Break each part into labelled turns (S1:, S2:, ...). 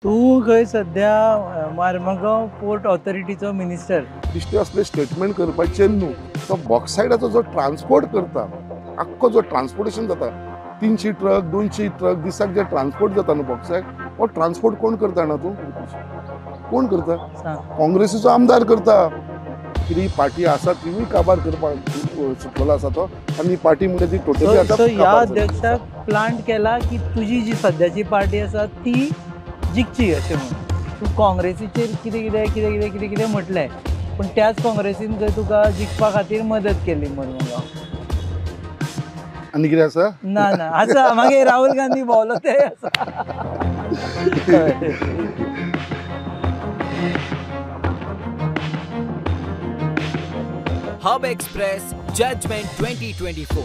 S1: तू खंय सध्या Mormugao port ऑथॉरिटीचो minister.
S2: दिश्टी असले स्टेटमेंट करपाचें न्हू, तो बॉक्सायडाचो जो ट्रान्सपोर्ट करता, आख्खो जो ट्रान्सपोर्टेशन जाता, 300 ट्रक 200 ट्रक दिसाक जे ट्रान्सपोर्ट जाता न्हू बॉक्सायड, हो ट्रान्सपोर्ट कोण करता ना तूं? कोण करता? काँग्रेसीचो आमदार करता. कितें ही पार्टी आसा तिवूय काबार करपाक सुटलेलो आसा तो, आनी ही पार्टी म्हणजे ती टोटली आतां
S1: ह्या अध्यक्षाक प्लांट केला की तुजी जी सध्याची पार्टी आसा ती जिखची अशें म्हणून. तूं काँग्रेसीचेर कितें कितें कितें कितें कितें कितें म्हटलें, पण त्याच काँग्रेसीन खंय तुका जिखपा खातीर मदत केली मर्मुगांव.
S2: आनी कितें आसा?
S1: ना ना आसा, मागे राहुल गांधी भोंवलो ते आसा.
S3: Hub Express Judgment 2024,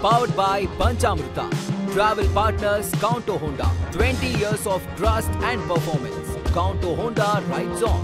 S3: powered by Panchamrita. Travel partners Counto Honda. 20 years of trust and performance. Counto Honda rides on.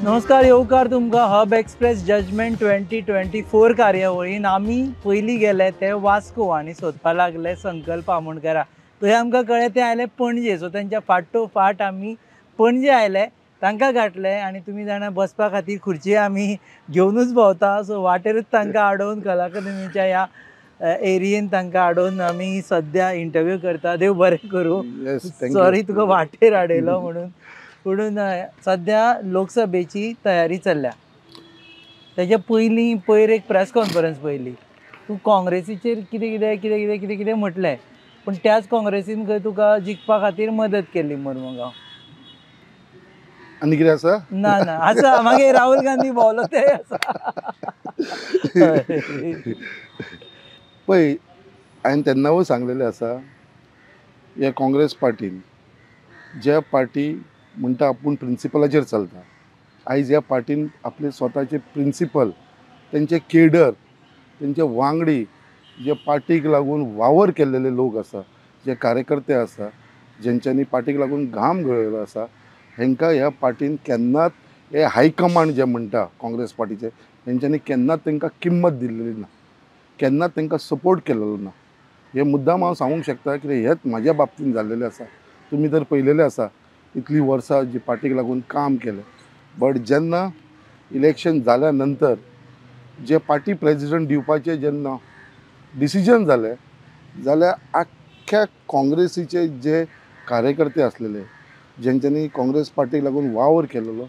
S1: नमस्कार, येवकार तुमकां हब एक्सप्रेस जजमेंट 2024 कार्यावळीन. आमी पयलीं गेले ते वास्को आनी सोदपा लागले संकल्प आमोणकरा. थंय आमकां कळ्ळें ते आयले पणजे, सो तांच्या फाटोफाट आमी पणजे आयले, तांकां गाठले आनी तुमी जाणा बसपा खातीर खुर्ची आमी घेवनूच भोंवता. सो वाटेरूच तांकां आडोवन कला अकादेमीच्या ह्या एरियेन तांकां आडोवन आमी सद्या इंटरव्यू करता. देव बरें करूं. सॉरी तुका वाटेर हाडयलो म्हणून. पुणून सध्या लोकसभेची तयारी चल्ल्या. तेच्या पयलीं पयर एक प्रेस कॉन्फरन्स पयली. तूं काँग्रेसीचेर कितें कितें कितें कितें कितें कितें म्हटलें, पण त्याच काँग्रेसीन खंय तुका जिखपा खातीर मदत केली मर्मुगांव.
S2: आनी कितें आसा?
S1: ना ना आसा, मागे राहुल गांधी भोंवलो ते आसा.
S2: पळय, हांवें तेन्नावूय सांगलेलें आसा, ह्या काँग्रेस पार्टीन ज्या पार्टी म्हणटा आपूण प्रिंसिपलाचेर चलता, आयज ह्या पार्टीन आपले स्वताचे प्रिंसिपल, तेंचे केडर, तेंचे वांगडी, जे पार्टीक लागून वावर केल्लेले लोक आसा, जे कार्यकर्ते आसा, जेंच्यांनी पार्टीक लागून घाम गळयलो आसा, हेंकां ह्या पार्टीन केन्नाच हे हायकमांड जे म्हणटा काँग्रेस पार्टीचे, तेंच्यांनी केन्नाच तांकां किंमत दिल्लेली ना, केन्नाच तांकां सपोर्ट केलेलो ना. हे मुद्दाम हांव सांगूंक शकता, कित्याक हेच म्हाज्या बाबतींत जाल्लेलें आसा. तुमी तर पळयलेलें आसा इतलीं वर्सां जी पार्टीक लागून काम केलें, बट जेन्ना इलेक्शन जाल्या नंतर जे पार्टी प्रेजिडंट दिवपाचें जेन्ना डिसिजन जालें, जाल्यार आख्ख्या काँग्रेसीचे जे कार्यकर्ते आसलेले, जेंच्यांनी काँग्रेस पार्टीक लागून वावर केलेलो,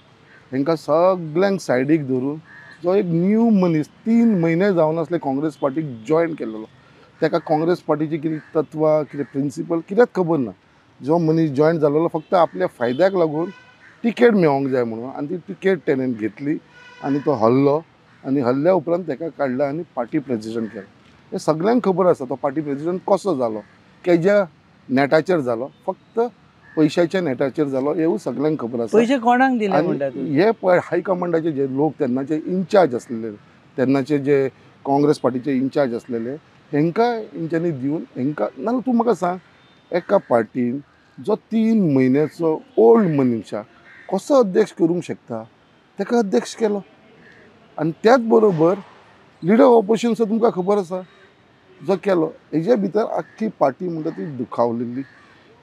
S2: हेंकां सगल्यांक सायडीक धरून जो एक न्यू मनीस 3 म्हयने जावन आसले काँग्रेस पार्टीक जॉयन केलेलो, ताका काँग्रेस पार्टीची कितें तत्वां, कितें प्रिंसिपल कित्याक खबर ना. जो मनीस जॉयन जालेलो फक्त आपल्या फायद्याक लागून टिकेट मेळोंक जाय म्हणून, आनी ती टिकेट तेणेन घेतली आनी तो हरलो, आनी हरल्या उपरांत ताका काडला आनी पार्टी प्रेजिडंट केलो. हे सगल्यांक खबर आसा तो पार्टी प्रेजिडंट कसो जालो, केज्या नेटाचेर जालो, फक्त पयशाच्या नेटाचेर जालो, हेवूय सगल्यांक खबर आसा.
S1: पयशे कोणाक दिले म्हणटा तूं?
S2: हे पळय, हायकमांडाचे जे लोक तेन्नाचे इन्चार्ज आसलेले, तेन्नाचे जे काँग्रेस पार्टीचे इन्चार्ज आसलेले, हेंकां हेंच्यांनी दिवन हेंकां. नाजाल्यार तूं म्हाका सांग, एका पार्टीन जो 3 म्हयन्याचो ओल्ड मनशाक कसो अध्यक्ष करूंक शकता? ताका अध्यक्ष केलो. आनी त्याच बरोबर लिडर ऑफ ऑपोजिशनचो तुमकां खबर आसा जो केलो, हेजे भितर आख्खी पार्टी म्हणटा ती दुखावलेली.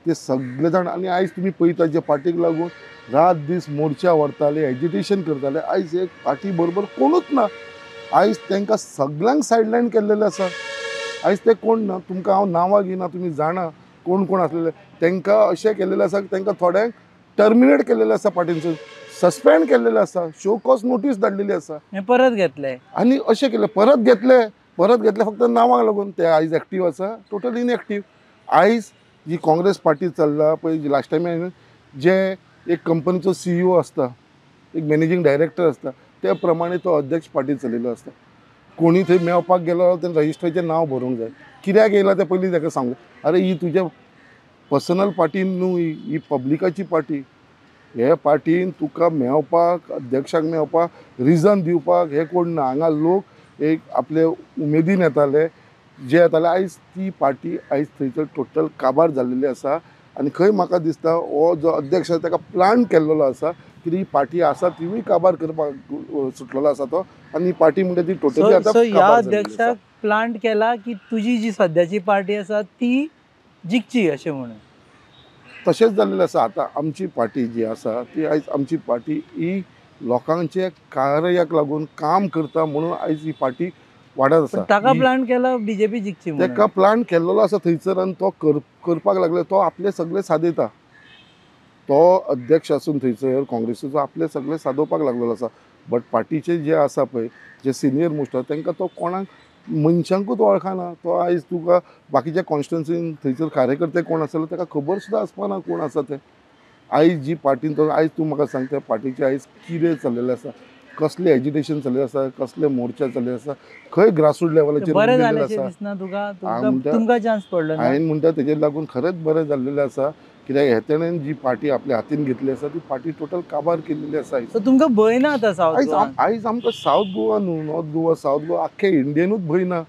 S2: ते सगळे जाण. आनी आयज तुमी पळयता जे पार्टीक लागून रात दीस मोर्चा व्हरताले, एजिटेशन करताले, आयज एक पार्टी बरोबर कोणूच ना. आयज तांकां सगळ्यांक सायडलायन केल्लेलें आसा. आयज ते कोण ना, तुमकां हांव नांवां घेयना, तुमी जाणा कोण कोण आसलेले. तांकां अशें केल्लेलें आसा की तांकां थोड्यांक टर्मिनेट केल्लेलें आसा, पार्टीनसून सस्पेंड केल्लेलें आसा, शो कॉज नोटीस धाडलेली आसा.
S1: परत घेतले
S2: आनी अशें केलें, परत घेतले फक्त नांवाक लागून. ते आयज एक्टीव आसा, टोटल इनएक्टीव. आयज जी काँग्रेस पार्टी चल्ला पळय, जी लास्ट टायम जे एक कंपनीचो CEO आसता, एक मॅनेजींग डायरेक्टर आसता, ते प्रमाणे तो अध्यक्ष पार्टी चलयलो आसता. कोणी थंय मेवपाक गेलो तेणें रजिस्ट्राचेर नांव बरोवंक जाय. कित्याक येयला तें पयलीं ताका सांगूं. अरे ही तुज्या पर्सनल पार्टीन न्हू, ही पब्लिकाची पार्टी. हे पार्टीन तुका मेवपाक, अध्यक्षाक मेवपाक, रिजन दिवपाक हे कोण ना. हांगा लोक एक आपले उमेदीन येताले, जे येताले. आयज ती पार्टी आयज थंयसर टोटल काबार जाल्लेली आसा. आनी खंय म्हाका दिसता हो जो अध्यक्ष आसा ताका प्लान केल्लो आसा, की ही पार्टी आसा तिवूय काबार करपाक सुटलेलो आसा तो. आनी ही पार्टी म्हणजे ती टोटली आतां
S1: ह्या अध्यक्षाक प्लांट केला की तुजी जी सध्याची पार्टी आसा ती जिखची अशें म्हणून?
S2: तशेंच जाल्लेलें आसा. आतां आमची पार्टी जी आसा ती आयज आमची पार्टी ही लोकांचे कार्याक लागून काम करता म्हणून आयज ही पार्टी वाडत
S1: पण
S2: आसा.
S1: ताका प्लांट केला बीजेपी जिखची म्हणून.
S2: ताका प्लान केल्लो आसा थंयसर आनी तो करपाक लागले. तो आपले सगळे सादयता. तो अध्यक्ष आसून थंयसर काँग्रेसीचो आपले सगळे सादोवपाक लागलेलो आसा. बट पार्टीचे जे आसा पळय जे सिनियर मोस्ट आसा तांकां तो कोणाक मनशांकूच वळखना. तो आयज तुका बाकीच्या कॉन्स्टिट्युन्सीन थंयसर कार्यकर्ते कोण आसले ताका खबर सुद्दां आसपाना कोण आसा ते. आयज जी पार्टीन तो आयज तूं म्हाका सांग त्या पार्टीचे आयज कितें चल्लेलें आसा, कसलें एजिटेशन चल्लेलें आसा, कसले मोर्चा चल्लेले आसा, खंय ग्रासरूट लेवलाचेर
S1: बरें
S2: उरलेलें
S1: जालेशें
S2: आसा.
S1: दिसना तुका?
S2: म्हणटा-
S1: तुमकां चान्स पडलो ना?
S2: हांवें म्हणटा तेजेर लागून खरेंच बरें जाल्लेलें आसा. कित्याक हे तरेन जी पार्टी आपल्या हातीन घेतली आसा ती पार्टी टोटल काबार केल्ली आसा.
S1: सो तुमकां भंय ना आतां सावथ
S2: आयज
S1: गोवान?
S2: आयज आमकां सावथ गोवा न्हू, नॉर्थ गोवा, सावथ गोवा आख्खे इंडियनूच भंय ना.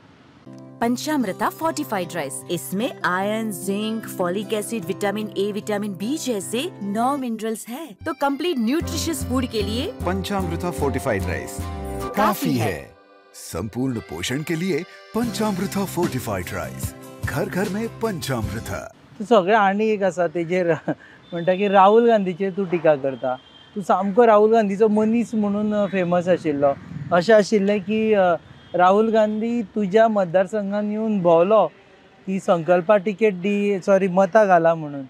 S4: पंचामृता फोर्टिफाइड राइस, इसमें iron, zinc, folic acid, vitamin A, vitamin B जैसे 9 मिनरल्स हैं। तो कंप्लीट न्यूट्रिशियस फूड के लिए
S5: पंचामृता फोर्टिफाइड राइस काफी है। संपूर्ण पोषण के लिए पंचामृता फोर्टिफाइड राइस, घर घर में पंचामृता।
S1: सगळें आनी एक आसा तेजेर म्हणटा की राहुल गांधीचेर तूं टिका करता. तूं सामको राहुल गांधीचो मनीस म्हणून फेमस आशिल्लो. अशें आशिल्लें की राहुल गांधी तुज्या मतदारसंघान येवन भोंवलो की संकल्पा टिकेट दी, सॉरी मतां घाला म्हणून.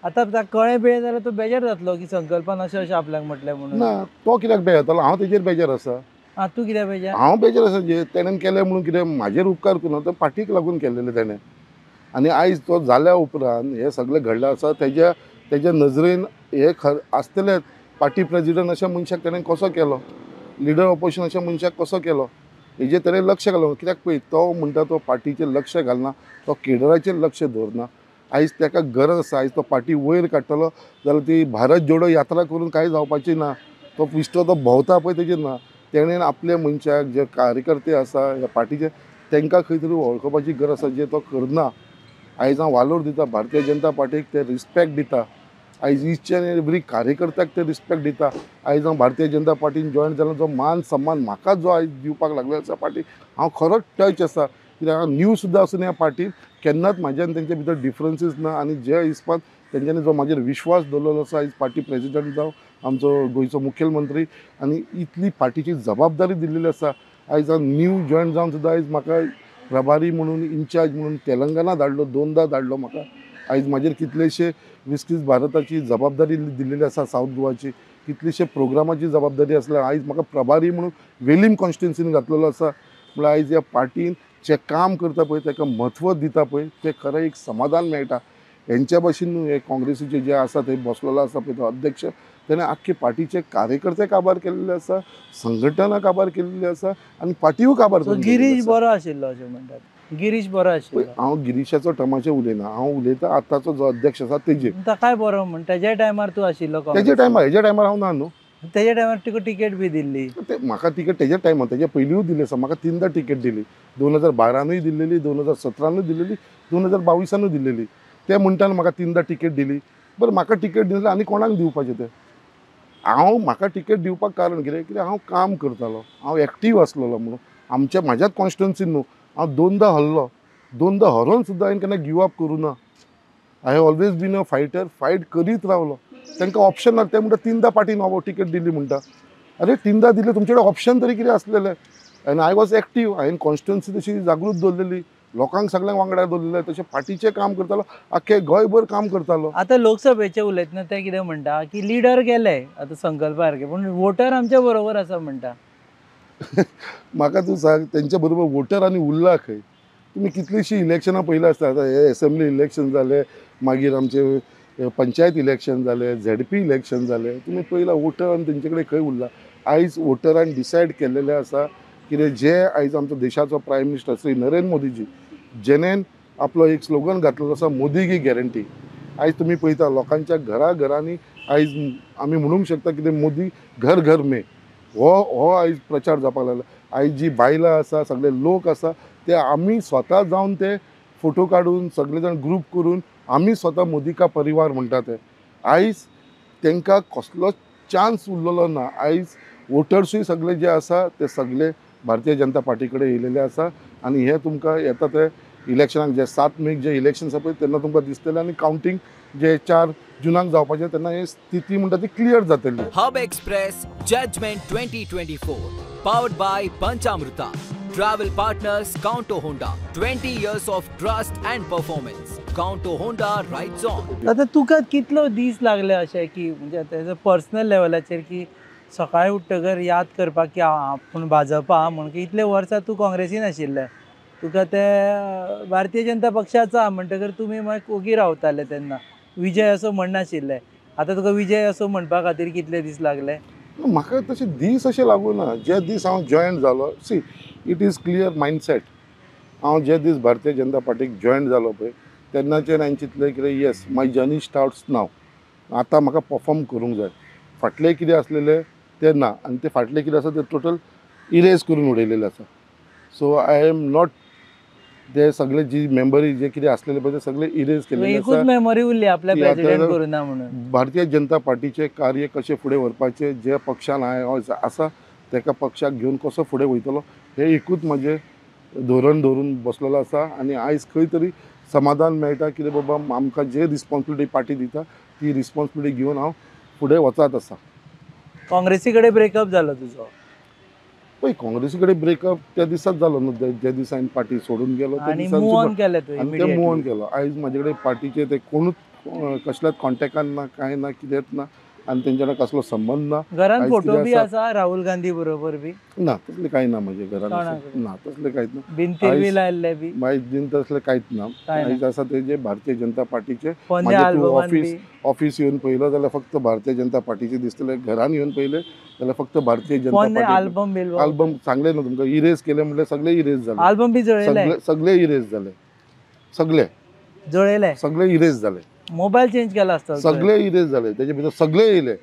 S1: आतां ताका कळ्ळें बिळें जाल्यार तो बेजार जातलो की संकल्पान अशें अशें आपल्याक म्हटलें म्हणून.
S2: ना, तो कित्याक बेजारतलो? हांव तेजेर बेजार आसा.
S1: तूं कित्याक बेजार?
S2: हांव बेजार आसा जे तेणेन केलें म्हणून कितें म्हाजेर उपकार करून तो पार्टीक लागून केल्लेले तेणें. आनी आयज तो जाल्या उपरांत हे सगळें घडलें आसा. तेज्या नजरेन हे आसतले पार्टी प्रेजिडंट अशा मनशाक तेणें कसो केलो, लिडर ऑपोजिशन अशा मनशाक कसो केलो, हेजेर तेणें लक्ष घालूं. कित्याक पळय तो म्हणटा तो पार्टीचेर लक्ष घालना, तो केडराचेर लक्ष दवरना. आयज ताका गरज आसा. आयज तो पार्टी वयर काडटलो जाल्यार ती भारत जोडो यात्रा करून कांय जावपाची ना. तो पिश्टो तो भोंवता पळय तेजेर ना. तेणेन आपल्या मनशाक जे कार्यकर्ते आसा ह्या पार्टीचे तांकां खंय तरी वळखुपाची गरज आसा जे तो करना. आयज हांव वालोर दिता भारतीय जनता पार्टीक ते रिस्पेक्ट दिता. आयज ईच एंड एवरी कार्यकर्त्याक ते रिस्पेक्ट दिता. आयज हांव भारतीय जनता पार्टीन जॉयन जालो जो मान सन्मान म्हाका जो आयज दिवपाक लागलो आसा पार्टी, हांव खरोच टच आसा. कित्याक हांव न्यू सुद्दां आसून ह्या पार्टीन केन्नाच म्हाज्या आनी तेंच्या भितर डिफरन्सीस ना. आनी जे हिसपान तेंच्यांनी जो म्हाजेर विश्वास दवरलेलो आसा, आयज पार्टी प्रेजिडंट जावं, आमचो गोंयचो मुखेलमंत्री, आनी इतली पार्टीची जबाबदारी दिल्ली आसा. आयज हांव न्यू जॉयन जावन सुद्दां आयज म्हाका प्रभारी म्हणून इन्चार्ज म्हणून तेलंगणा धाडलो, 2दा धाडलो म्हाका. आयज म्हाजेर कितलेशे 20-30 भारताची जबाबदारी दिल्ली आसा सावथ गोवाची. कितलेशे प्रोग्रामाची जबाबदारी आसल्या. आयज म्हाका प्रभारी म्हणून वेलीम कॉन्स्टिट्युन्सीन घातलेलो आसा. म्हळ्यार आयज ह्या पार्टीन जे काम करता पळय ताका म्हत्व दिता पळय ते खरें एक समाधान मेळटा. हेंच्या भाशेन न्हू, हे काँग्रेसीचे जे आसा थंय बसलेलो आसा पळय तो अध्यक्ष, तेणें आख्खे पार्टीचे कार्यकर्ते काबार केल्ले आसा, संघटना काबार केल्ली आसा आनी पार्टीय काबार
S1: सो गिरीश बरो आशिल्लो अशें म्हणटात. गिरीश बरो आशिल्लो.
S2: हांव गिरीशाचो टमाचें उलयना. हांव उलयतां आतांचो जो अध्यक्ष आसा तेजेर.
S1: ताकाय बरो म्हण तेज्या टायमार तूं आशिल्लो
S2: हेज्या टायमार हांव ना न्हू.
S1: तेज्या टायमार तुका टिकेट बी दिल्ली.
S2: म्हाका तिकेट तेज्या टायमार तेज्या पयलींच दिली आसा. म्हाका 3दा टिकेट दिली. 2012नूय दिल्लेली, 2017नूय दिल्लेली, 2022नूय दिल्लेली. ते म्हणटान म्हाका 3दा टिकेट दिली. बरं, म्हाका टिकेट दिली आनी कोणाक दिवपाचें तें? म्हाका टिकेट दिवपाक कारण कितें हांव काम करतालो, हांव एक्टीव आसलेलो म्हणून. म्हाज्याच कॉन्स्टिट्युन्सीन न्हू, हांव 2दा हरलो. 2दा हरोन सुद्दां हांवें केन्ना गिव अप करूं ना. I have always been a fighter. Fight करीत रावलो. तांकां ऑप्शन ना. ते म्हणटा 3दा पार्टीन टिकेट दिली म्हणटा. अरे 3दा दिले, तुमचे कडेन ऑप्शन तरी कितें आसलेलें? आनी आय वॉज एक्टीव. हांवें कॉन्स्टिट्युन्सी तशी जागृत दवरलेली, लोकांक सगळ्यांक वांगडा दवरलेले, तशें पार्टीचें काम करतालो, आख्खे गोंयभर काम करतालो.
S1: आतां लोकसभेचे उलयतना ते कितें म्हणटा की लिडर गेले आतां संकल्प सारके, पूण वोटर आमच्या बरोबर आसा म्हणटा.
S2: म्हाका तूं सांग, तेंच्या बरोबर वोटर आनी उरला खंय? तुमी कितलींशीं इलेक्शनां पयलीं आसता. आतां हे एसेंब्ली इलेक्शन जाले, मागीर आमचे पंचायत इलेक्शन जाले, ZP इलेक्शन जाले. तुमी पयला वोटर आनी तेंचे कडेन खंय उरला? आयज वोटरान डिसायड केल्लेलें आसा कितें जे आयज आमचो देशाचो प्रायम मिनिस्टर श्री नरेंद्र मोदीजी जेणेन आपलो एक स्लोगन घातलेलो आसा, मोदी की गॅरंटी. आयज तुमी पळयता लोकांच्या घराघरांनी आयज आमी म्हणूंक शकता कितें मोदी घर घर में हो आयज प्रचार जावपाक लागला. आयज जी बायलां आसा, सगळे लोक आसा, ते आमी स्वता जावन ते फोटो काडून सगळे जाण ग्रूप करून आमी स्वता मोदी का परिवार म्हणटा ते. आयज तांकां कसलोच चान्स उरलेलो ना. आयज वोटर्सूय सगळे जे आसा ते सगळे भारतीय जनता पार्टी कडेन येयलेले आसा आनी हे तुमकां येता ते इलेक्शनाक जे 7 मेक जे इलेक्शन आसा पळय तेन्ना तुमकां दिसतलें आनी कावंटींग जे 4 जुनाक जावपाचें तेन्ना हे स्थिती म्हणटा ती क्लियर जातली.
S3: Hub Express Judgment 2024 powered by Panchamrita. Travel partners Counto Honda. 20 years of trust and performance. Counto Honda rides on.
S1: आता तुका कितलो दीस लागले अशें की म्हणजे तेजो पर्सनल लेवलाचेर की सकाळी उठ्ठकर याद करपाक की आपूण भाजप आहा म्हणून की इतले वर्सां तूं काँग्रेसीन आशिल्ले तुका ते भारतीय जनता पक्षाचो आहा म्हणटकर तुमी मागीर ओगी रावताले तेन्ना विजय असो म्हणनाशिल्ले आतां तुका विजय असो म्हणपा खातीर कितले दीस लागले?
S2: म्हाका तशे दीस अशें लागूना. जे दीस हांव जॉयन जालो see it is clear mindset. हांव जे दीस भारतीय जनता पार्टीक जॉयन जालो पळय तेन्नाचेर हांवें चिंतलें कितें येस माय जर्नी स्टार्ट्स नाव. आतां म्हाका परफॉर्म करूंक जाय. फाटलें कितें आसलेलें तें ना आनी तें फाटलें कितें आसा तें टोटल इरेज करून उडयलेलें आसा. सो आय एम नॉट ते सगळे जी मेमरी जे कितें आसलेले पळय ते सगळे इरेज केलेले
S1: एकूच
S2: आसा.
S1: मेमरी उरली आपल्या प्रेसिडेंट करूना म्हणून.
S2: भारतीय जनता पार्टीचे कार्य कशें फुडें व्हरपाचें जे पक्षान हांवें आसा तेका पक्षाक घेवन कसो फुडें वयतलो हे एकूच म्हजें धोरण धरून बसलेलो आसा आनी आयज खंय तरी समाधान मेळटा कितें बाबा आमकां जे रिस्पॉन्सिबिलिटी पार्टी दिता ती रिस्पॉन्सिबिलिटी घेवन हांव फुडें वचत आसा.
S1: काँग्रेसी कडेन ब्रेकअप जालो तुजो?
S2: पळय काँग्रेसी कडेन ब्रेकअप त्या दिसाच जालो न्हू जे दिसा हांवें पार्टी सोडून गेलो त्या
S1: आनी
S2: दिसा
S1: मूव ऑन केलें तुवें
S2: आनी ते
S1: immediately?
S2: मूव ऑन केलो. आयज म्हाजे कडेन पार्टीचे ते कोणूच कसल्याच कॉन्टेक्टान ना कांय ना कितेंच ना आनी तेंच्या कडेन कसलो संबंध ना.
S1: घरान
S2: आयज
S1: फोटो
S2: कितें
S1: बी
S2: आसा?
S1: आसा राहुल गांधी बरोबर बी?
S2: ना तसलें कांय ना म्हजे घरान
S1: कोणा
S2: आसा.
S1: कडेन?
S2: ना तसलें कांयच ना.
S1: भिंतीर बी
S2: आयज-
S1: लायल्ले बी?
S2: मागीर दिन तसलें कांयच ना.
S1: कांय ना.
S2: आयज आसा तेजे भारतीय जनता पार्टीचे
S1: पोन्ने
S2: मागीर तूं
S1: आल्बमान
S2: ऑफिस
S1: बी?
S2: ऑफिस येवन पळयलो जाल्यार फक्त भारतीय जनता पार्टीचे दिसतले. घरान येवन पळयले जाल्यार फक्त Bharatiya Janata
S1: पोन्ने
S2: party.
S1: Album बिल्बम?
S2: Album सांगले न्हू तुमकां इरेज केले म्हणल्यार सगळे इरेज जाले.
S1: आल्बम बी जळयले?
S2: सगळे इरेज जाले. सगळे
S1: जळयले?
S2: सगळे इरेज जाले.
S1: मोबायल चेंज केला आसता
S2: सगळे इरेज जाले. तेजे भितर सगळे येयले.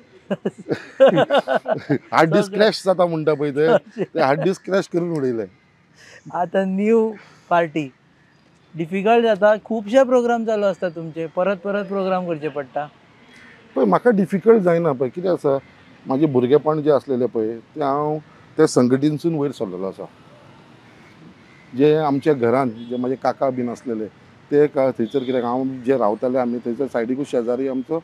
S2: हार्ड डिस्क क्रॅश जाता म्हणटा पळय ते हार्ड डिस्क क्रॅश करून उडयले.
S1: आता न्यू पार्टी डिफिकल्ट जाता. खुबशे प्रोग्राम चालू आसता तुमचे परत परत प्रोग्राम करचे पडटा.
S2: पळय म्हाका डिफिकल्ट जायना पळय कितें आसा म्हाजें भुरगेपण जें आसलेलें पळय तें हांव त्या संघटनेसून वयर सरलेलो आसा. जे आमच्या घरान जे म्हाजे काका बीन आसलेले ते थंयसर कित्याक हांव जे रावताले आमी थंयसर सायडीकूच शेजारी आमचो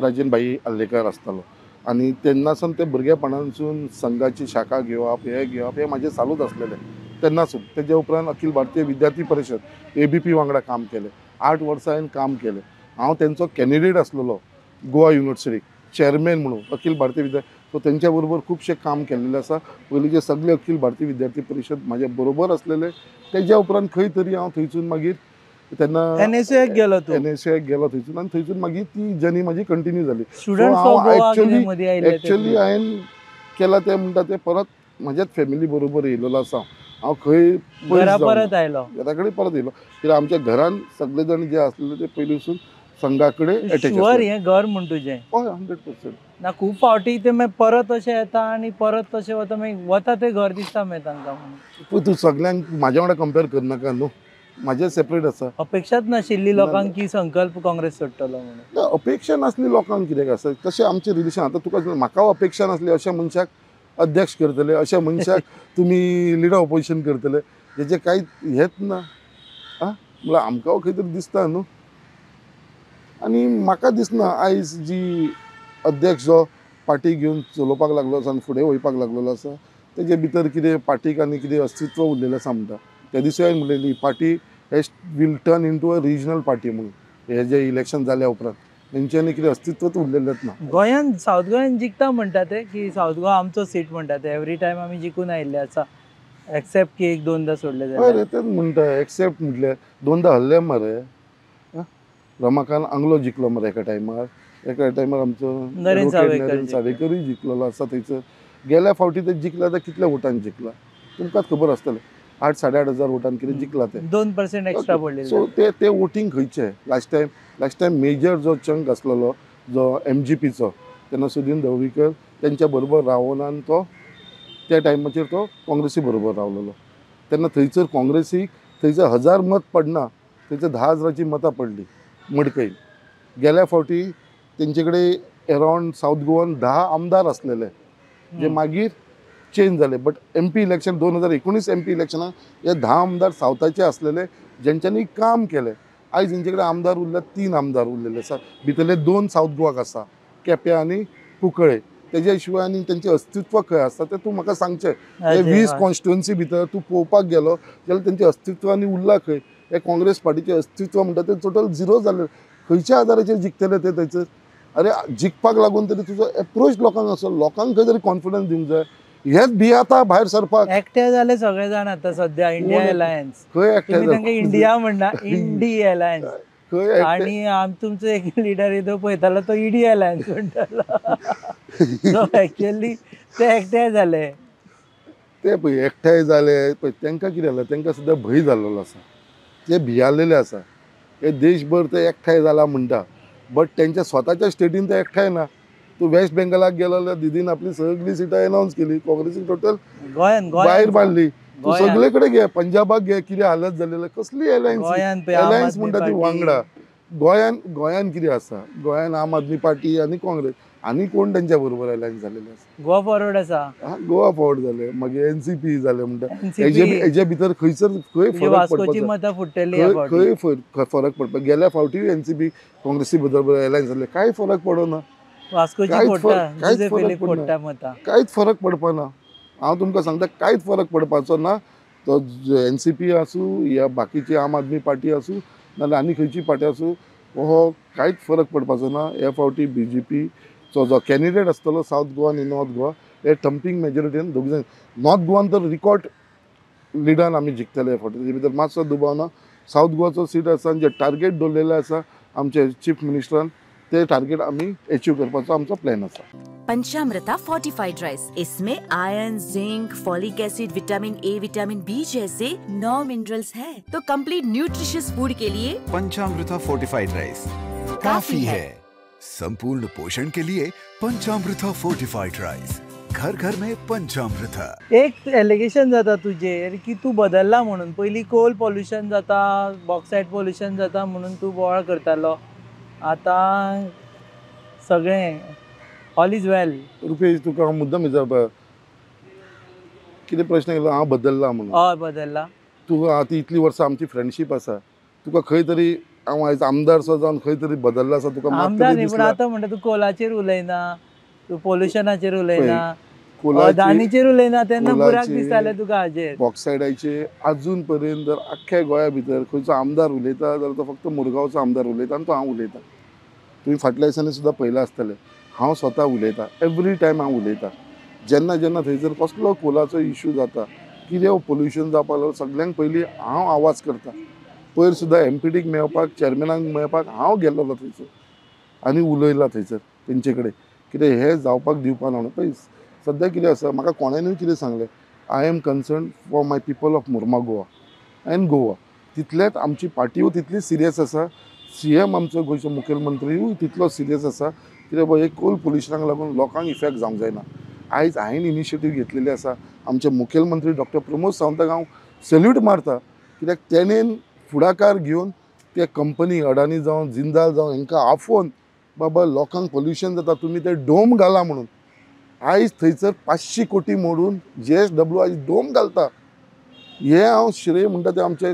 S2: राजन भाई आल्लेकर आसतालो आनी तेन्नासून ते भुरगेपणानसून संघाची शाखा घेवप हे म्हाजें चालूच आसलेलें तेन्नासून. तेजे उपरांत अखिल भारतीय विद्यार्थी परिशद ABP वांगडा काम केलें. 8 वर्सां हांवें काम केलें. हांव तेंचो कॅन्डिडेट आसलेलो गोवा युनिवर्सिटीक चेअरमॅन म्हणून अखिल भारतीय विद्यार्थी. सो तेंच्या बरोबर खुबशें काम केल्लेलें आसा. पयलींचे सगळे अखिल भारतीय विद्यार्थी परिशद म्हाजे बरोबर आसलेले. तेज्या उपरांत खंय तरी हांव थंयसून मागीर तेन्ना
S1: NSUक गेलो तूं?
S2: NSUक गेलो थंयसून आनी थंयसून मागीर ती जर्नी म्हाजी कंटिन्यू जाली.
S1: स्टुडंट्स ऑफ गोवा कितें मदीं आयिल्ले ते?
S2: एक्चुअली हांवें केला ते म्हणटा ते परत म्हाज्याच फॅमिली बरोबर येयलेलो आसा. हांव खंय
S1: घरा परत आयलो?
S2: घरा कडेन परत येयलो कित्याक आमच्या घरान सगळे जाण जे आसलेले ते पयलींसून संघा कडेन अटॅच
S1: शुअर हें घर म्हण तुजें?
S2: हय 100%.
S1: ना खूब फावटी ते मागीर परत अशें येता आनी परत तशें वता मागीर वता ते घर दिसता मागीर तांकां म्हणून.
S2: पूण तूं सगळ्यांक म्हाज्या वांगडा कंपेर करनाका न्हू. म्हाजें सेपरेट आसा.
S1: अपेक्षाच नाशिल्ली लोकांक की संकल्प काँग्रेस सोडटलो म्हणून?
S2: अपेक्षा नासली लोकांक कित्याक आसा तशें आमचें रिलेशन आतां तुका म्हाका अपेक्षा नासली अशा मनशाक अध्यक्ष करतले अशा मनशाक तुमी लिडर ऑपोजिशन करतले हेजे कांय हेच ना. म्हळ्यार आमकां खंय तरी दिसता न्हू. आनी म्हाका दिसना आयज जी अध्यक्ष जो पार्टी घेवन चलोवपाक लागलो आसा आनी फुडें वयपाक लागलेलो आसा तेजे भितर कितें पार्टीक आनी कितें अस्तित्व उरलेलें आसा म्हणटा. त्या दिसा हांवें म्हणलेली party will turn into a regional party म्हणून हे जे इलेक्शन जाल्या उपरांत तेंच्यांनी कितें अस्तित्वच उरलेलेंच ना.
S1: गोंयान सावथ गोंयान जिखता म्हणटा ते की सावथ गोवा आमचो सीट म्हणटा ते एवरी टायम आमी जिखून आयिल्ले आसा एक्सेप्ट की 1-2दा सोडले
S2: हय
S1: जाल्यार.
S2: रे तेच म्हणटा एक्सेप्ट म्हटल्यार 2दा हरले मरे. रमाकांत आंगलो जिखलो मरे एका टायमार आमचो
S1: नरेन
S2: सावेकरूय जिखलेलो आसा थंयसर. गेल्या फावटी ते जिखला तर कितल्या वोटान जिखला तुमकांच खबर आसतलें. 8-8.5 वोटान कितें जिखला ते.
S1: 2% एक्स्ट्रा पडलेले.
S2: सो ते वोटींग खंयचे लास्ट टायम मेजर जो चंक आसलेलो जो MGPचो तेन्ना सुदीन ढवळीकर तेंच्या बरोबर रावनान तो त्या टायमाचेर तो काँग्रेसी बरोबर रावलेलो. तेन्ना थंयसर काँग्रेसीक थंयसर 1000 मत पडना थंयसर 10,000ची मतां पडली मडकय. गेल्या फावटी तेंचे कडेन अरावंड सावथ गोवान 10 आमदार आसलेले जे मागीर चेंज जाले. बट MP इलेक्शन 2019 MP इलेक्शनाक हे 10 आमदार सावथाचे असलेले जेंच्यांनी काम केले. आयज हेंचे कडेन आमदार उरले 3 आमदार उरलेले आसा. भितरले 2 सावथ गोवाक आसा, केप्यां आनी कुंकळे. तेज्या शिवाय आनी तेंचें अस्तित्व खंय आसता तें तूं म्हाका सांगचें. हे 20 कॉन्स्टिट्युएन्सी भितर तूं पळोवपाक गेलो जाल्यार तेंचें अस्तित्व आनी उरलां खंय. हे काँग्रेस पार्टीचें अस्तित्व म्हणटा तें टोटल झिरो जालें. खंयच्या आदाराचेर जिखतले ते थंयसर? अरे जिखपाक लागून तरी तुजो एप्रोच लोकांक आसलो, लोकांक खंय तरी कॉन्फिडन्स दिवंक जाय. हेच भियाता भायर सरपाक.
S1: एकटे जाले सगळे जाण आतां सध्या इंडिया एलायन्स.
S2: खंय एकटे
S1: तुम्ही तांकां इंडिया म्हणना, इंडी एलायन्स.
S2: खंय
S1: आणि तुमचो एक लिडर येतो पळयतालो तो ईडी एलायन्स म्हणटालो. सो एक्चुअली ते एकटे जाले.
S2: ते पळय एकठांय जाले पळय तांकां कितें जालें, तांकां सुद्दां भंय जाल्लो आसा. ते भियालेले आसा. हे देशभर ते एकठांय जाला म्हणटा, बट तेंच्या स्वताच्या स्टेटीन ते एकठांय ना. तूं वेस्ट बेंगलाक गेलो जाल्यार दिदीन आपली सगळी सिटां अनावन्स केली. काँग्रेसीन टोटल भायर मारली. तूं सगळे कडेन घे, पंजाबाक घे, कितें हालत जालेले. कसली एलायन्स म्हणटा ती वांगडा. गोंयान कितें आसा? गोंयान आम आदमी पार्टी आनी काँग्रेस आनी कोण तेंच्या बरोबर एलायन्स जालेले आसा?
S1: गोवा फॉरवर्ड आसा.
S2: गोवा फॉरवर्ड जाले, मागीर NCP जाले म्हणटा. हेजे भितर खंयसर खंय फरक पडपाक? खंय फरक पडपाक? गेल्या फावटी NCP काँग्रेसी बरोबर एलायन्स जाले, कांय फरक पडना. कांयच फरक पडपाना. हांव तुमकां सांगता कांयच फरक पडपाचो ना. तो NCP आसूं या बाकीची आम आदमी पार्टी आसूं नाल्यार आनी खंयची पार्टी आसूं, हो कांयच फरक पडपाचो ना. ह्या फावटी BJP चो जो कॅन्डिडेट आसतलो सावथ गोवा आनी नॉर्थ गोवा हे थंपिंग मेजॉरिटीन दोग जाण. नॉर्थ गोवान तर रिकॉर्ड लिडान आमी जिखतले ह्या फावटी. तेजे भितर मातसो दुबाव ना. सावथ गोवाचो सीट आसा जे टार्गेट दवरलेले आसा आमचे चीफ मिनिस्टरान, ते टार्गेट आमी अचीव करपाचो आमचो प्लॅन आसा.
S4: पंचामृता फोर्टिफाइड राइस, इसमें iron, zinc, folic acid, vitamin A, vitamin B जैसे 9 मिनरल्स हैं। तो कंप्लीट न्यूट्रिशियस फूड के लिए
S5: पंचामृता फोर्टिफाइड राइस काफी है। संपूर्ण पोषण के लिए पंचामृता फोर्टिफाइड राइस, घर घर में पंचामृता।
S1: एक एलिगेशन जाता तुजेर की तू बदलला म्हणून. पयलीं कोल पॉल्युशन जाता, बॉक्सायट पॉल्युशन जाता म्हणून तू बोवाळ करतालो. आता सगळें ऑल इज वेल.
S2: रुपेश तुका हांव मुद्दाम विचारता, कितें प्रश्न केलो हांव बदलला म्हणून?
S1: हय बदलला.
S2: तुका आतां इतलीं वर्सां आमची फ्रेंडशीप आसा, तुका खंय तरी हांव आयज आमदार सो जावन खंय तरी बदलला आसा तुका?
S1: आमदार न्ही, पूण आतां म्हणटा तूं कोलाचेर उलयना, तूं पॉल्युशनाचेर उलयना, अदानीचेर उलयना, तेन्ना बुराक दिसतालें तुका हाजेर.
S2: बॉक्सायडाचे अजून पर्यंत जर आख्ख्या गोंया भितर खंयचो आमदार उलयता जाल्यार तो फक्त मुरगांवचो आमदार उलयता आनी तो हांव उलयतां. तुवें फाटल्या दिसांनी सुद्दां पयलां आसतलें हांव स्वता उलयतां. एवरी टायम हांव उलयतां. जेन्ना जेन्ना थंयसर कसलो कोलाचो इश्यू जाता, कितें पोल्युशन जावपाक लागलो, सगळ्यांक पयलीं हांव आवाज करतां. पयर सुद्दां MPDक मेळपाक, चॅरमॅनाक मेळपाक हांव गेल्लो थंयसर आनी उलयलां थंयसर तेंचे कडेन. कितें हें जावपाक दिवपा ना म्हणून. पळय सद्या कितें आसा, म्हाका कोणानूय कितें सांगलें, I am concern for my people of मुर्मा गोवा एंड गोवा. तितलेंच आमची पार्टीय तितली सिरियस आसा. CM आमचो गोंयचो मुखेलमंत्रीय तितलो सिरियस आसा. कित्याक बाबा एक कोल पोल्युशनाक लागून लोकांक इफेक्ट जावंक जायना. आयज हांवें इनिशिएटीव घेतलेली आसा. आमचे मुखेलमंत्री डॉक्टर प्रमोद सावंताक हांव सॅल्यूट मारता, कित्याक तेणेन फुडाकार घेवन ते कंपनी अडानी जावं जिंदाल जावं हांकां आफोवन बाबा लोकांक पोल्युशन जाता तुमी ते डोम घाला म्हणून. आयज थंयसर 500 कोटी मोडून JSW आयज डोम घालता. हे हांव श्रेय म्हणटा ते आमचे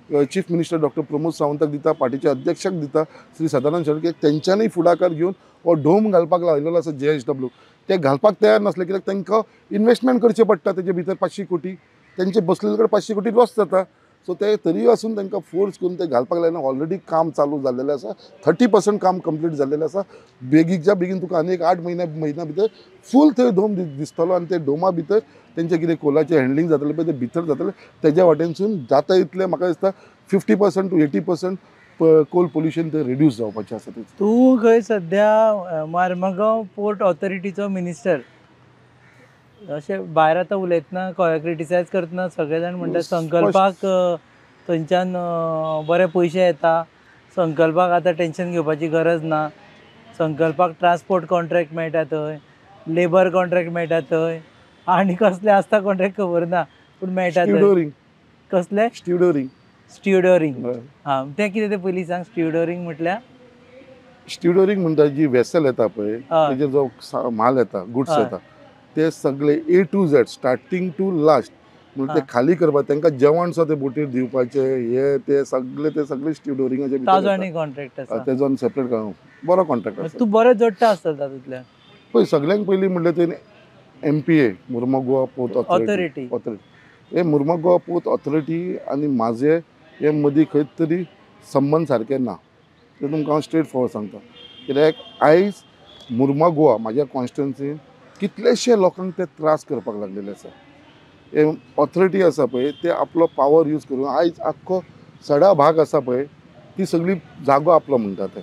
S2: चीफ मिनिस्टर डॉक्टर प्रमोद सावंताक दिता, पार्टीच्या अध्यक्षाक दिता, श्री सदानंद शेळके. तेंच्यांनी फुडाकार घेवन हो डोम घालपाक लायलेलो आसा JSW. ते घालपाक तयार नासले, कित्याक तांकां इन्वेस्टमेंट करचें पडटा. तेजे भितर 500 कोटी तेंचे बसलेले कडेन 500 कोटी लॉस जाता. सो ते तरी आसून तांकां फोर्स करून ते घालपाक लायना. ऑलरेडी काम चालू जाल्लेलें आसा. 30% काम कंप्लीट जाल्लेलें आसा. बेगीच्या बेगीन तुका आनी एक 8 म्हयन्या भितर फूल थंय डोम दिसतलो आनी ते डोमा भितर तेंचे कितें कोलाचें हँडलिंग जातलें पळय ते भितर जातलें. तेज्या वाटेनसून जाता इतलें म्हाका दिसता 50% to 80% कोल पोल्युशन ते रिड्यूस जावपाचें आसा.
S1: तूं खंय सद्या मार्मगांव पोर्ट ऑथॉरिटीचो मिनिस्टर. अशें भायर आतां उलयतना क्रिटिसायज करतना सगळे जाण म्हणटा संकल्पाक थंयच्यान बरे पयशे येता, संकल्पाक आतां टेन्शन घेवपाची गरज ना, संकल्पाक ट्रान्सपोर्ट कॉन्ट्रॅक्ट मेळटा थंय, लेबर कॉन्ट्रॅक्ट मेळटा थंय, आनी कसले आसता कॉन्ट्रॅक्ट खबर ना पूण मेळटा थंय. कसले? स्ट्युडोरींग. हां, तें कितें तें पयलीं सांग. स्ट्युडोरींग म्हटल्यार?
S2: स्ट्युडोरींग म्हणटा जी वेसल येता पळय, तेजे जो माल येता, गुड्स येता, ते सगळे A to Z starting to last म्हणजे ते खाली करपाक तांकां जेवण सुद्दां ते बोटीर दिवपाचे हे ते सगळे स्टिवडोरिंगाचे
S1: ताजो आनी कॉन्ट्रॅक्ट आसा
S2: तेजो आनी सेपरेट बरो कॉन्ट्रॅक्ट आसा.
S1: तूं बरो जोडटा आसता तातूंतल्यान.
S2: पळय सगळ्यांक पयलीं म्हणल्यार ते MPA Mormugao Goa port
S1: authority
S2: हे मुर्मगांव गोवा पोर्ट ऑथॉरिटी आनी म्हाजे हे मदीं खंय तरी संबंद सारके ना. ते तुमकां हांव स्ट्रेट फॉरवर्ड सांगता. कित्याक आयज मुर्मगांव गोवा म्हाज्या कॉन्स्टिट्युएन्सीन कितलेशे लोकांक ते त्रास करपाक लागलेले आसा. हे ऑथॉरिटी आसा पळय ते आपलो पावर यूज करून आयज आख्खो सडा भाग आसा पळय ती सगळी जागो आपलो म्हणटा ते.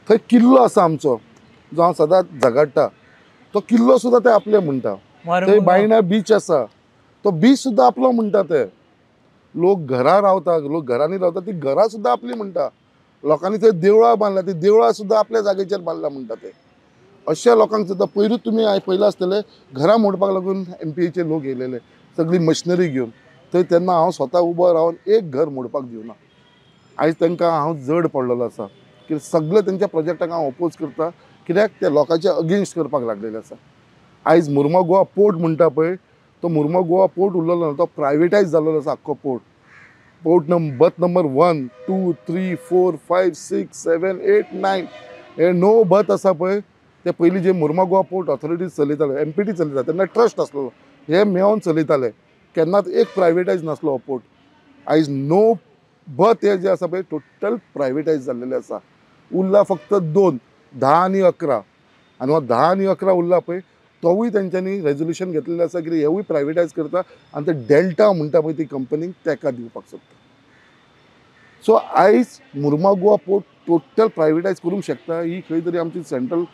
S2: थंय किल्लो आसा आमचो जो हांव सदांच झगडटा. तो किल्लो सुद्दां ते आपले म्हणटा. थंय बायणा बीच आसा तो बीच सुद्दां आपलो म्हणटा ते. लोक घरां रावता लोक घरांनी रावता ती घरां सुद्दां आपली म्हणटा. लोकांनी थंय देवळां बांदल्या ती देवळां सुद्दां आपल्या जागेचेर बांदल्या म्हणटा ते. अशा लोकांक सुद्दां पयरूच तुमी पयला आसतले घरां मोडपाक लागून MPAचे लोक येयलेले सगळी मशिनरी घेवन. थंय तेन्ना हांव स्वता उबो रावन एक घर मोडपाक दिवना. आयज तांकां हांव जड पडलेलो आसा की सगळे तेंच्या प्रोजेक्टाक हांव अपोज करता कित्याक ते लोकांच्या अगेन्स्ट करपाक लागलेले आसा. आयज मुर्मगांव गोवा पोर्ट म्हणटा पळय तो मुर्मगांव गोवा पोर्ट उरलेलो ना तो प्रायवेटायज जाल्लो आसा आख्खो पोर्ट. पोर्ट बर्थ नंबर 1, 2, 3, 4, 5, 6, 7, 8, 9 हे 9 बर्थ आसा पळय ते पयलीं जे Mormugao Goa port authority चलयताले MPT चलयता तेन्ना ट्रस्ट आसलो हे मेळोन चलयताले केन्नाच एक प्रायवेटायज नासलो हो पोर्ट. आयज 9 बर्थ हे जे आसा पळय टोटल प्रायवेटायज जाल्लेले आसा. उरला फक्त 2 10 आनी 11 आनी हो 10 आनी 11 उरला पळय तोवूय तेंच्यांनी रेजोल्युशन घेतलेलें आसा की हेवूय प्रायवेटायज करता आनी ते डेल्टा म्हणटा पळय ती कंपनीक तेका दिवपाक सोदता. सो आयज मुर्मगांव गोवा पोर्ट टोटल प्रायवेटायज करूंक शकता ही खंय तरी आमची सेंट्रल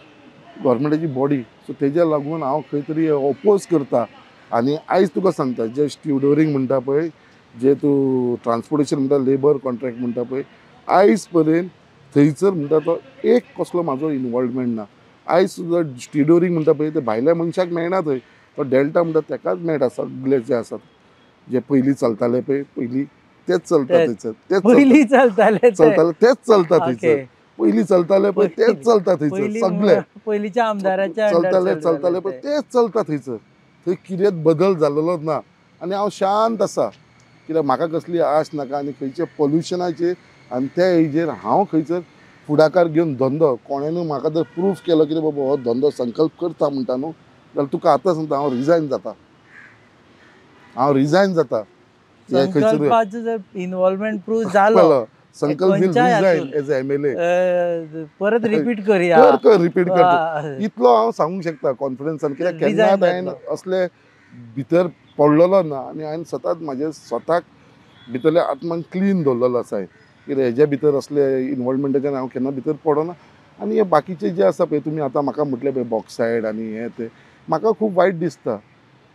S2: गव्हर्मेंटाची बॉडी. सो तेज्या लागून हांव खंय तरी ओपोज करता. आनी आयज तुका सांगता जे स्टिवडोरींग म्हणटा पळय जे तूं ट्रान्सपोर्टेशन म्हणटा लेबर कॉन्ट्रॅक्ट म्हणटा पळय आयज पर्यंत थंयसर म्हणटा तो एक कसलो म्हाजो इनवॉल्वमेंट ना. आयज सुद्दां स्टिवडोरींग म्हणटा पळय ते भायल्या मनशाक मेळना थंय तो डेल्टा म्हणटा तेकाच मेळटा सगळे जे आसात जे पयलीं चलताले पळय पयलीं तेच चलता थंयसर तेच चलताले तेच चलता थंयसर पयलीं चलताले पळय तेच चलता थंयसर सगळे
S1: पयलींच्या आमदाराच्या
S2: चलताले पळय तेच चलता थंयसर. थंय कितेंच बदल जाल्लोच ना. आनी हांव शांत आसा कित्याक म्हाका कसली आस नाका आनी खंयचे पोल्युशनाचेर आनी त्या हेजेर हांव खंयसर फुडाकार घेवन धंदो कोणेनूय म्हाका जर प्रूफ केलो की बाबा हो धंदो संकल्प करता म्हणटा न्हू जाल्यार तुका आतां सांगता हांव रिजायन जाता.
S1: इनवॉल्वमेंट प्रूफ जालो
S2: संकल्प विल रिजायन एज MLA.
S1: परत रिपीट करूया
S2: रिपीट करता इतलो हांव सांगूंक शकता कॉन्फिडन्सान कित्याक केन्नाच हांवें असले भितर पडलेलो ना आनी हांवें सतत म्हाजे स्वताक भितरल्या आत्मान क्लीन दवरलेलो आसा कित्याक हेज्या भितर असले इनवॉल्वमेंटाच्यान हांव केन्ना भितर पडना. आनी हे बाकीचे जे आसा पळय तुमी आतां म्हाका म्हटलें पळय बॉक्सायड आनी हे ते म्हाका खूब वायट दिसता.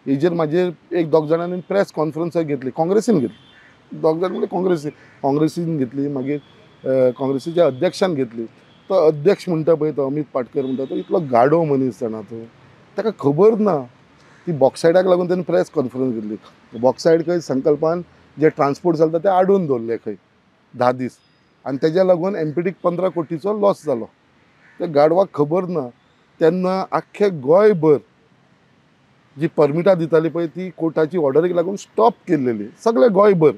S2: हेजेर म्हाजेर एक 2 जाणांनी प्रेस कॉन्फरन्स घेतली काँग्रेसीन घेतली 2 जाण म्हणजे काँग्रेसीन घेतली मागीर काँग्रेसीच्या अध्यक्षान घेतली. तो अध्यक्ष म्हणटा पळय तो अमित पाटकर म्हणटा तो इतलो गाडो मनीस जाणा तो ताका खबर ना ती बॉक्सायडाक लागून तेणें प्रेस कॉन्फरन्स घेतली. बॉक्सायड खंय संकल्पान जे ट्रान्सपोर्ट चलता ते आडून दवरले खंय 10 दीस आनी तेज्या लागून MPTक 15 कोटीचो लॉस जालो. त्या गाडवाक खबर ना तेन्ना आख्खे गोंयभर जी परमिटां दिताली पळय ती कोर्टाची ऑर्डरीक लागून स्टॉप केल्लेली सगळे गोंयभर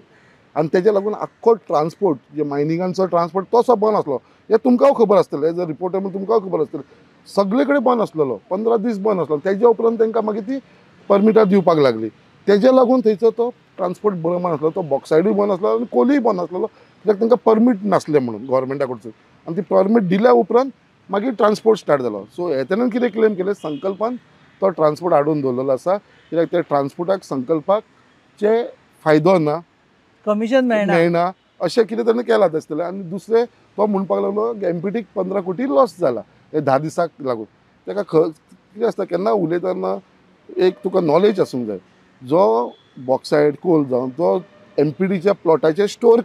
S2: आनी तेज्या लागून आख्खो ट्रान्सपोर्ट जे मायनिंगांचो ट्रान्सपोर्ट तसो बंद आसलो. हे तुमकां खबर आसतलें एज अ रिपोर्टर म्हणून तुमकां खबर आसतलें सगळे कडेन बंद आसलेलो 15 दीस बंद आसलो. तेज्या उपरांत तांकां मागीर ती परमिटां दिवपाक लागली. तेज्या लागून थंयचो तो ट्रान्सपोर्ट बंद आसलो तो बॉक्सायडूय बंद आसलो आनी कोलूय बंद आसलेलो कित्याक तांकां परमीट नासलें म्हणून गव्हर्मेंटा कडसून आनी ती परमीट दिल्या उपरांत मागीर ट्रान्सपोर्ट स्टार्ट जालो. सो हे तेणेन कितें क्लेम केलें संकल्पान तो ट्रान्सपोर्ट हाडून दवरलेलो आसा कित्याक त्या ट्रान्सपोर्टाक संकल्पाक जे फायदो ना
S1: कमिशन
S2: मेळना अशें कितें ताणें केलां आसतलें. आनी दुसरें तो म्हणपाक लागलो MPTक 15 कोटी लॉस जाला हे 10 दिसाक लागून. ताका कितें आसता केन्ना उलयतना एक तुका नॉलेज आसूंक जाय. जो बॉक्सायड कोल जावन तो MPTच्या प्लॉटाचेर स्टोर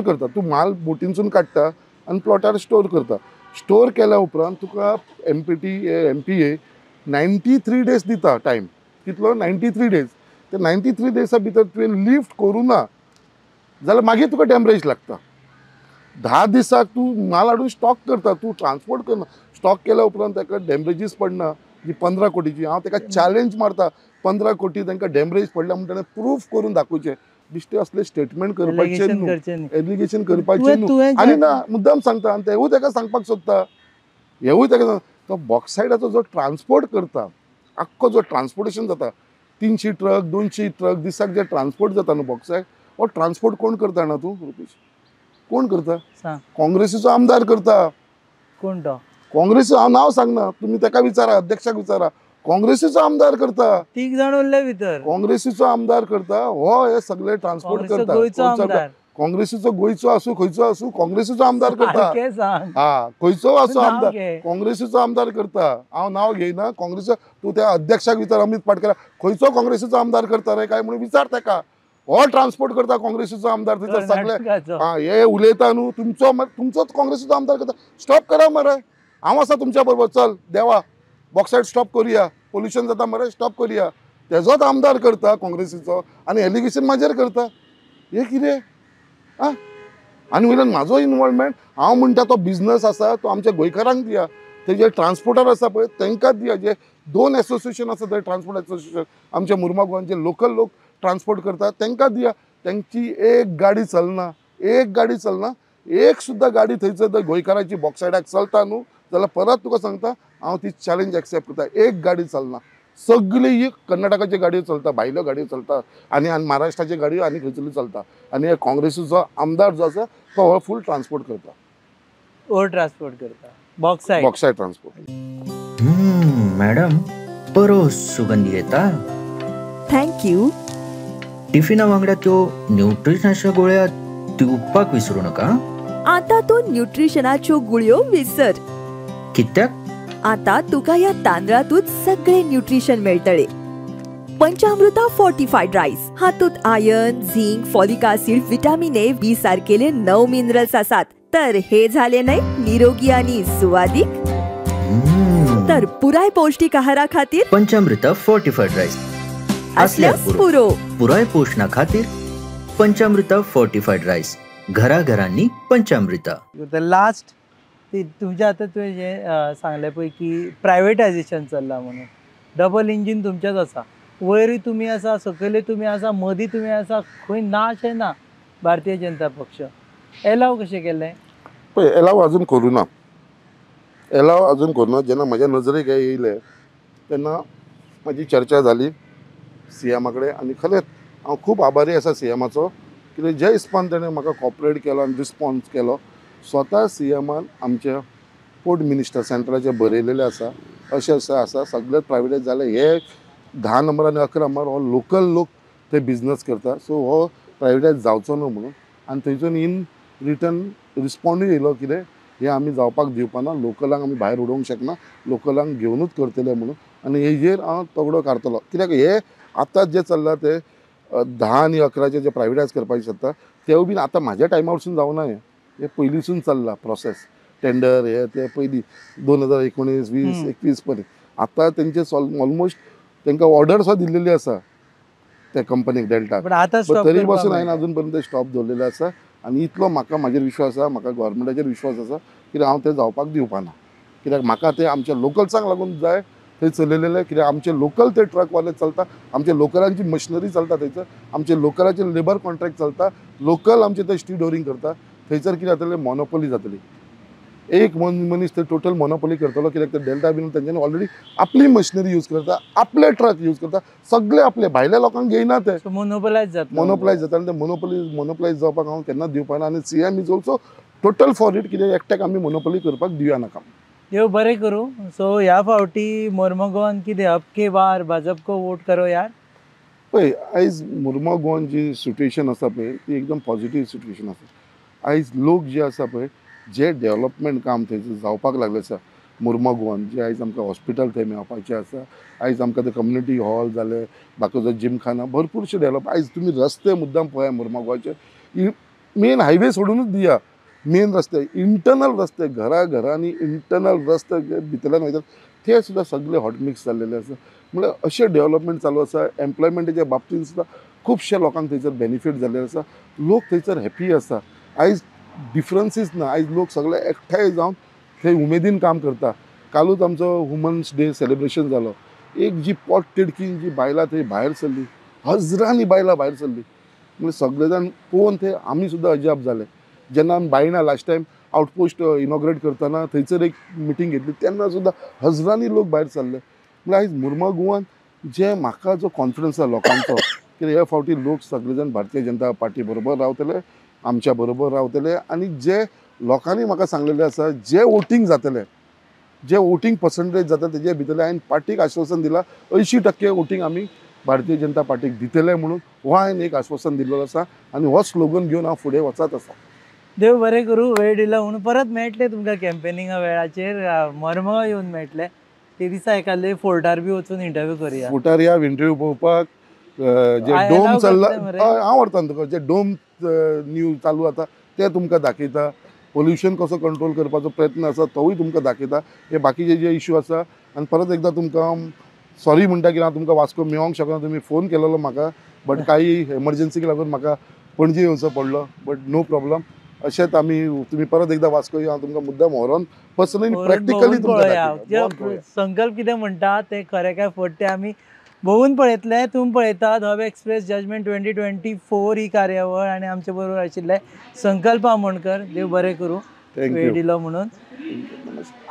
S2: करता तूं माल बोटीनसून काडटा आनी प्लॉटार स्टोर करता. स्टोर केल्या उपरांत तुका MPA 93 डेज दिता टायम. कितलो 93 डेज. ते 93 डेजा भितर तुवें लिफ्ट करूं ना जाल्यार मागीर तुका डॅमरेज लागता. 10 दिसाक तूं माल हाडून स्टॉक करता तूं ट्रान्सपोर्ट करना स्टॉक केल्या उपरांत ताका डॅमरेजीस पडना जी 15 कोटीची हांव ताका चॅलेंज मारता 15 कोटी तांकां डॅमरेज पडल्या म्हणटा प्रूफ करून दाखोवचें बिश्टे असले स्टेटमेंट करपाचे
S1: Allegation
S2: न्हू
S1: करचें न्ही.
S2: एलिगेशन करपाचें
S1: तुवें-
S2: न्हू
S1: तुवें
S2: आनी
S1: जें-
S2: ना मुद्दाम सांगता आनी तेवूय ताका सांगपाक सोदता हेवूय ताका तो बॉक्सायडाचो जो ट्रान्सपोर्ट करता आख्खो जो ट्रान्सपोर्टेशन जाता 300 ट्रक 200 ट्रक दिसाक जे ट्रान्सपोर्ट जाता न्हू बॉक्सायड हो ट्रान्सपोर्ट कोण करता जाणा तूं रुपेश कोण करता
S1: सांग
S2: काँग्रेसीचो आमदार करता
S1: कोण तो
S2: काँग्रेसी हांव नांव सांगना तुमी ताका विचारा अध्यक्षाक विचारा काँग्रेसीचो आमदार करता
S1: तीग जाण उरले भितर
S2: काँग्रेसीचो आमदार करता हो हे सगळे ट्रान्सपोर्ट
S1: काँग्रेसचो
S2: करता
S1: गोंयचो
S2: कोण सगळे-
S1: आमदार
S2: काँग्रेसीचो गोंयचो आसूं खंयचो आसूं काँग्रेसीचो आमदार करता
S1: सारकें सांग
S2: हा खंयचो आसूं
S1: नांव
S2: आमदार
S1: घे.
S2: काँग्रेसीचो आमदार करता हांव नांव घेयना काँग्रेसीचो तूं त्या अध्यक्षाक विचार अमित पाटकर खंयचो काँग्रेसीचो आमदार करता रे काय म्हणून विचार ताका हो ट्रान्सपोर्ट करता काँग्रेसीचो आमदार थंयसर सगळे
S1: कर्नाटकाचो.
S2: हा हे उलयता न्हू तुमचोच काँग्रेसीचो आमदार करता स्टॉप करा मरे हांव आसा तुमच्या बरोबर चल देवा बॉक्सायड स्टॉप करुया पोल्युशन जाता मरे स्टॉप करुया तेजोच आमदार करता काँग्रेसीचो आनी एलिगेशन म्हाजेर करता हे कितें आ आनी वयल्यान म्हाजो इनवॉल्वमेंट हांव म्हणटा तो बिझनस आसा तो आमच्या गोंयकारांक दिया ते जे ट्रान्सपोर्टर आसा पळय तांकां दिया जे 2 एसोसिएशन आसा थंय ट्रान्सपोर्ट एसोसिएशन आमच्या मुर्मा गोवान जे लोकल लोक ट्रान्सपोर्ट करता तांकां दिया तांची एक गाडी चलना एक सुद्दां गाडी थंयसर जर गोंयकाराची बॉक्सायडाक चलता न्हू जाल्यार परत तुका सांगता हांव ती चॅलेंज एक्सेप्ट करता एक गाडी चलना सगळी ही कर्नाटकाची गाडयो चलता भायल्यो गाडयो चलता आनी महाराष्ट्राची गाडयो आनी खंयसरली चलता आनी हे काँग्रेसीचो आमदार जो आसा तो हो फूल ट्रान्सपोर्ट करता
S1: ओर ट्रान्सपोर्ट करता बॉक्सायड
S2: बॉक्सायड ट्रान्सपोर्ट
S6: मॅडम बरो सुगंधी येता
S7: थँक्यू
S6: टिफिना वांगडा त्यो न्यूट्रिशनाच्या गोळ्या दिवपाक विसरू नका
S7: आता तू न्यूट्रिशनाच्यो गुळयो विसर
S6: कित्याक
S7: आता तुका या तांदळातूच सगळे न्यूट्रिशन मेळटले पंचामृता फोर्टिफाईड राईस हातूंत iron zinc folic acid vitamin A B सारकेले 9 मिनरल्स आसात तर हे झाले नाही निरोगी आणि सुवादिक तर पुराय पौष्टिक आहारा खातीर
S6: पंचामृता फोर्टिफाईड राईस
S7: असल्यास पुरो
S6: पुराय पोषणा खातीर पंचामृता फोर्टिफाईड राईस घराघरांनी पंचामृता
S1: लास्ट तुमच्या आता तुवें जे सांगले पळय की प्रायवेटायझेशन चल्ला म्हणून डबल इंजीन तुमचेच आसा वयरूय तुमी आसा सकयले तुमी आसा मदीं तुमी आसा खंय ना अशें ना भारतीय जनता पक्ष एलाव कशें केलें
S2: पळय एलाव अजून करूना जेन्ना म्हज्या नजरेक हे येयले तेन्ना म्हाजी चर्चा जाली सीएमा कडेन आनी खरेंच हांव खूब आभारी आसा सीएमाचो कित्याक जे हिसपान ताणें म्हाका कॉपरेट केलो आनी रिस्पॉन्स केलो स्वता सीएमान आमच्या पोर्ट मिनिस्टर सेंट्रलाचे बरयलेले आसा अशें अशें आसा सगळे प्रायवेटायज जाले हे 10 नंबर आनी 11 नंबर हो लोकल लोक ते बिझनस करता सो हो प्रायवेटायज जावचो न्हू म्हणून आनी थंयसून इन रिटर्न रिस्पॉन्डूय येयलो कितें हे आमी जावपाक दिवपाना लोकलांक आमी भायर उडोवंक शकना लोकलांक घेवनूच करतले म्हणून आनी हेजेर हांव तगडो काडटलो कित्याक हे आतां जे चल्ला ते 10 आनी 11चे जे प्रायवेटायज करपाचे शकता तेवूय बीन आतां म्हाज्या टायमा वरसून जावना हे पयलींसून चल्ला प्रोसेस टेंडर हे ते पयलीं 2019, 20, 21 पर्यंत आतां तेंचे ऑलमोस्ट तांकां ऑर्डर सुद्दां दिल्लेली आसा त्या कंपनीक डेल्टाक तरी पासून हांवें अजून पर्यंत स्टॉप दवरलेले आसा आनी इतलो म्हाका म्हाजेर विश्वास आसा म्हाका गव्हर्मेंटाचेर विश्वास आसा कित्याक हांव ते जावपाक दिवपाना कित्याक म्हाका ते आमच्या लोकल्सांक लागून जाय थंय चलयलेले कित्याक आमचे लोकल ते ट्रकवाले चलता आमच्या लोकलांची मशिनरी चलता थंयसर आमचे लोकलाचे लेबर कॉन्ट्रॅक्ट चलता लोकल आमचे ते स्टीडोरींग करता थंयसर कितें जातलें मोनोपोली जातली एक मनीस ते टोटल मोनोपोली करतलो कित्याक ते डेल्टा बीन तेंच्यांनी ऑलरेडी आपली मशिनरी यूज करता आपले ट्रक यूज करता सगळे आपले भायल्या लोकांक घेयना ते
S1: मोनोपोलायज
S2: जाता आनी ते मोनोपोलायज जावपाक हांव केन्ना दिवपाना आनी CM is also total for it कित्याक एकट्याक आमी मोनोपोली करपाक दिवया नाका
S1: देव बरें करूं सो ह्या फावटी मोर्मुगांवान कितें अब के बार भाजप को वोट करो यार
S2: पळय आयज मुर्मा गोवन जी सिट्युएशन आसा पळय ती एकदम पॉझिटिव्ह सिट्युएशन आसा आयज लोक जे आसा पळय जे डेव्हलपमेंट काम थंयसर जावपाक लागले आसा मुर्मा गोवन जे आयज आमकां हॉस्पिटल थंय मेळपाचें आसा आयज आमकां ते कम्युनिटी हॉल जाले बाकीचो जिमखाना भरपूरशे डेव्हलप आयज तुमी रस्ते मुद्दाम पळया मुर्मा गोवाचे मेन हायवे सोडूनच दिया मेन रस्ते इंटरनल रस्ते घरांनी इंटरनल रस्ते भितरल्यान वयतात ते सुद्दां सगळे हॉट मिक्स जाल्लेले आसा म्हळ्यार अशें डेव्हलपमेंट चालू आसा एम्प्लॉयमेंटाच्या बाबतींत सुद्दां खुबशे लोकांक थंयसर बेनिफीट जाल्ले आसा लोक थंयसर हॅप्पी आसा आयज डिफरन्सीस ना आयज लोक सगळे एकठांय जावन थंय उमेदीन काम करता कालूच आमचो वुमन्स डे सेलिब्रेशन जालो. एक जी पोट तिडकी जी बायलां थंय भायर सरली, हजारांनी बायलां भायर सरली. म्हणजे सगळे जाण पळोवन थंय आमी सुद्दां अजाप जाले. जेन्ना आमी बायणां लास्ट टायम आउटपोस्ट इनॉग्रेट करतना थंयसर एक मिटींग घेतली तेन्ना सुद्दां हजारांनी लोक भायर सरले. म्हणजे आयज मुर्मा गोवान जे म्हाका जो कॉन्फिडन्स आसा लोकांचो की ह्या फावटी लोक सगळे जाण भारतीय जनता पार्टी बरोबर रावतले, आमच्या बरोबर रावतले. आनी जे लोकांनी म्हाका सांगलेलें आसा जे वोटींग जातलें, जे वोटींग पर्संटेज जाता तेजे भितरले हांवें पार्टीक आश्वासन दिलां 80% वोटींग आमी भारतीय जनता पार्टीक दितले म्हणून हो हांवें एक आश्वासन दिल्लो आसा. आनी हो स्लोगन घेवन हांव फुडें वचत आसा.
S1: देव बरें करूं. वेळ दिला म्हणून परत मेळटले तुमकां कॅम्पेनिंगा वेळाचेर मरमगांव येवन मेळटले. ते दिसा एखादे फोर्टार बी वचून इंटरव्यू करुया.
S2: फोर्टार या इंटरव्यू पळोवपाक जे डोम चल्ला हांव व्हरता तुका. जे डोम न्यू चालू आतां ते तुमकां दाखयता. पोल्युशन कसो कंट्रोल करपाचो प्रयत्न आसा तोवूय तुमकां दाखयता. हे बाकीचे जे इश्यू आसा. आनी परत एकदां तुमकां सॉरी म्हणटा की हांव तुमकां वास्को मेळोंक शकना. तुमी फोन केलेलो म्हाका बट काही एमर्जन्सीक लागून म्हाका पणजे येवचो पडलो. But no problem. अशेंच आमी तुमी परत एकदां वास्को येवन हांव तुमकां मुद्दाम व्हरोन पर्सनली प्रॅक्टिकली तुमकां
S1: संकल्प कितें म्हणटा ते खरें काय फट ते आमी भोवून पळयतले. तुमी पळयतात हब एक्सप्रेस जजमेंट 2024 ही कार्यावळ आनी आमचे बरोबर आशिल्ले संकल्प आमोणकर. देव बरें करूं वेळ दिलो म्हणून.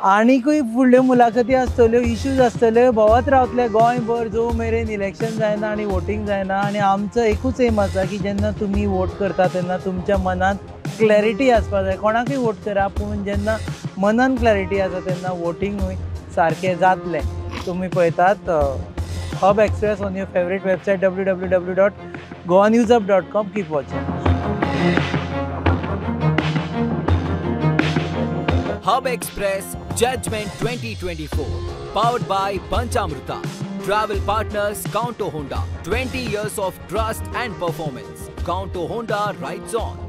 S1: आनीकूय फुडल्यो मुलाखती आसतल्यो, इश्यूज आसतल्यो, भोंवत रावतले गोंयभर जो मेरेन इलेक्शन जायना आनी वोटींग जायना. आनी आमचो एकूच एम आसा की जेन्ना तुमी वोट करता तेन्ना तुमच्या मनांत क्लॅरिटी आसपाक जाय. कोणाकूय वोट करा पूण जेन्ना मनान क्लॅरिटी आसा तेन्ना वोटींगूय सारकें जातलें. तुमी पळयतात hub express on your favourite website www.goanewsup.com. Keep watching.
S3: Hub Express Judgment 2024, powered by Panchamrita. Travel partners Counto Honda. 20 years of trust and performance. Counto Honda rides on.